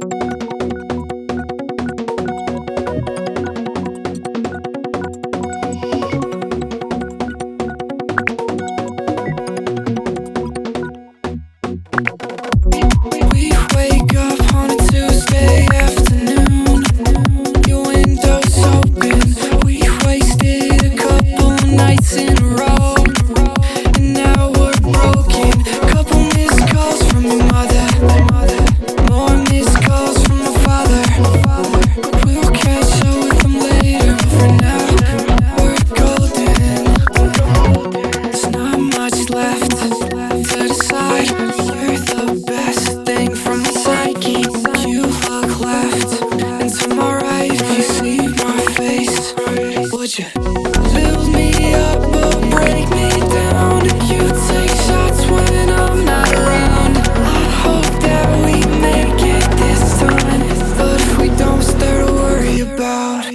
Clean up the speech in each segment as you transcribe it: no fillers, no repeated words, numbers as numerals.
We wake up on a Tuesday afternoon. Your window's open. We wasted a couple nights in a row, and now we're broken. Couple missed calls from your mother, more missed calls from my father. We'll catch up with them later, but for now we're golden. There's not much left to decide. You're the best thing from my psyche. You look left and to my right. If you see my face, would you build me up or break me down? You take shots when I'm not around. I hope that we make it this time, but if we don't, start to worry about.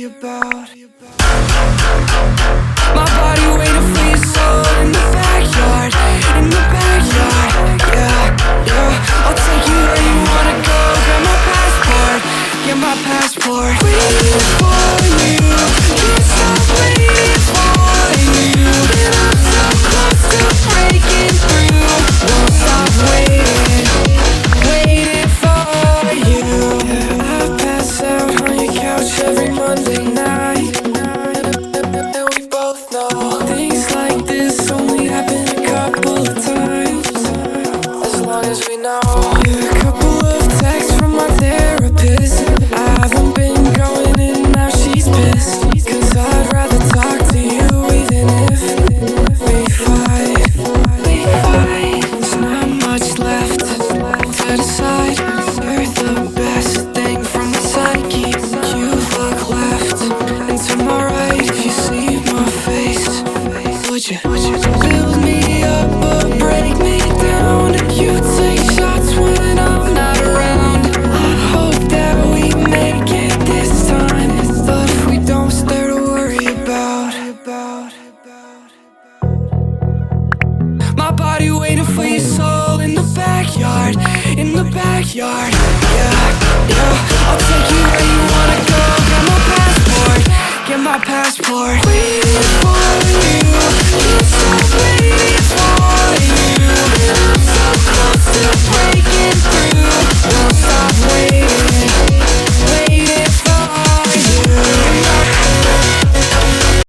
My body waiting for your soul in the backyard, in the backyard. Yeah, I'll take you where you wanna go. Get my passport, get my passport. Waiting for you, can't stop waiting for you. And I'm so close to breaking through. Won't stop waiting, waiting for you. I pass out on your couch every Monday night, and we both know things like this only happen a couple of times. As long as we know. Yeah, a couple of texts from my therapist. I haven't been going in, now she's pissed. Cause I'd rather talk to you even if we fight. There's not much left to decide. You're the best thing from my psyche. You look left and to my right. If you see my face, would you build me up or break me down? You take shots when I'm not around. I hope that we make it this time, but if we don't, start to worry about. My body waiting for your soul in the backyard, in the backyard. Yeah, I'll take you where you wanna go. Get my passport, get my passport. Waiting for